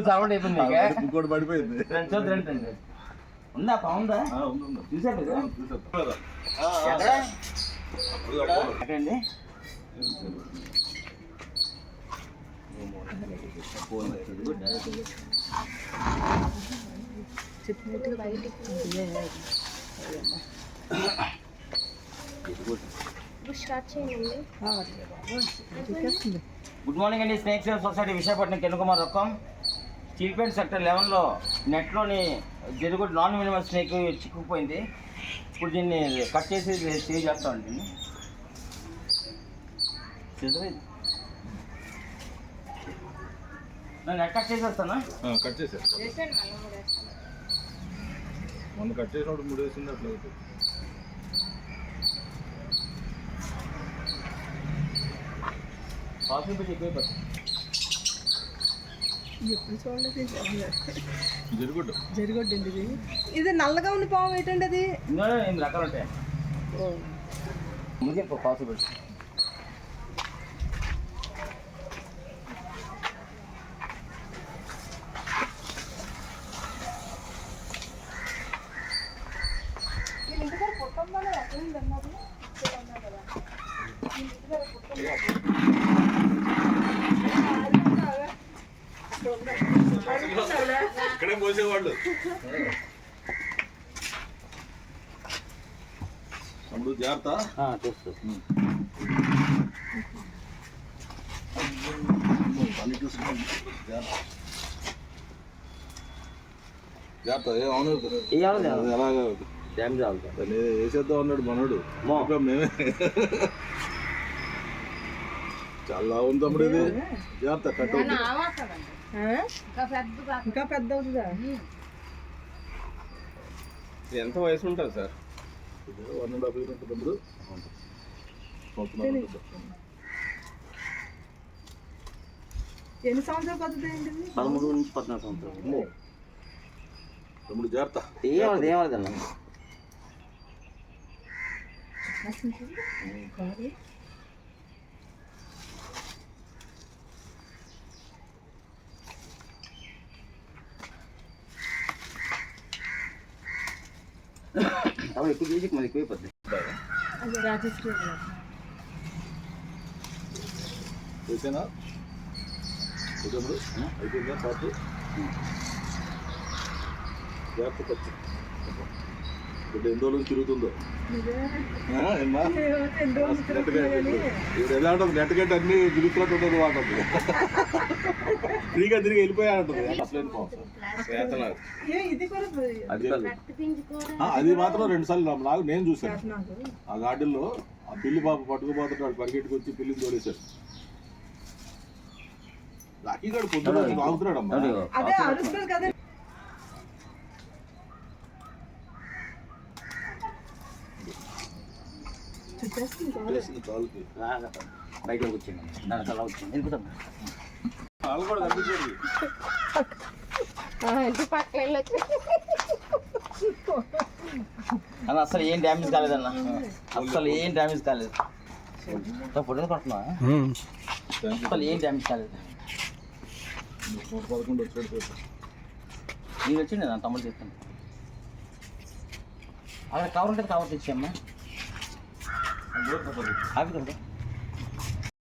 Sound అయిపోయింది ఇంకోటి పడిపోయింది. రండి ఉందా బాగుందా చూసారు ఎక్కడండి గుడ్ మార్నింగ్ అండి. స్నేక్ సేవ్ సొసైటీ విశాఖపట్నం కెనుకుమార్ రొక్కం చిల్పేట్ సెక్టర్ 11లో నెట్లోని జరుగుడు నాన్ మినిమల్ స్నేక్ చిక్కుకుపోయింది. ఇప్పుడు దీన్ని కట్ చేసి సేవ్ చేస్తామండి. Net cut చేసేస్తానా? కట్ చేసాను. మొన్న కట్ చేసినప్పుడు 3 వేసింది అట్లా అవుతుంది. ఎప్పుడు చూడలేదు. జరుగుడు ఇది నల్లగా ఉన్న పాము ఏంటండి అది? 8 రకాలు ఉంటాయి. ముందే పాసిబుల్ ఇక్కడే పోసేవాళ్ళు. అప్పుడు జాగ్రత్త జాగ్రత్త ఎలాగా వేసేద్దాం అన్నాడు మనోడు. మేమే చాలా ఉంది తమ్ముడు. ఇది జాగ్రత్త కట్ట ఇంకా పెద్ద అవుతుందా? ఎంత వయసు ఉంటుంది సార్? 1.5 years ఉంటుంది తమ్ముడు. ఎన్ని సంవత్సరాలు పద్ధతి ఏంటిది? 13 నుంచి 14 సంవత్సరాలు. తమ్ముడు జాగ్రత్త. ఏమవుతుందన్న అప్పుడు ఎక్కువ చేసి మరి ఎక్కువైపోద్ది. ఓకేనా? ఓకేప్పుడు అయిపోయిందా పాటు? జాగ్రత్త ఖర్చు ఇప్పుడు ఎన్ని రోజులు తిరుగుతుందో. ఇప్పుడు ఎలా ఉంటుంది? నెట్ గట్టి అన్ని తిరుగుతున్నట్టు ఉంటుంది. వాటి ఫ్రీగా తిరిగి వెళ్ళిపోయా ఉంటుంది. అసలు అది మాత్రం 2 సార్లు నాకు నేను చూశాను. ఆ గార్డెన్లో ఆ పిల్లి పాప పట్టుకుపోతుంటే వాడు పరిగెట్టుకు వచ్చి పిల్లిని తోడేశాడు. రాకీగాడు పొద్దున బాగుతున్నాడు అమ్మా. బయట వచ్చింది దానికి అలా వచ్చింది వెళ్ళిపోతాం. వాళ్ళు కూడా కనిపించేది. అన్న అసలు ఏం డ్యామేజ్ కాలేదన్న, అసలు ఏం డ్యామేజ్ కాలేదు. ఫోటో పడుతున్నా అసలు ఏం డ్యామేజ్ కాలేదు. 11 వచ్చాడు. నేను వచ్చింది నా తమ్ముడు చెప్తాను. అక్కడ కవర్ ఉంటుంది, కవర్ తెచ్చామ్మా. ఆగుతుందా?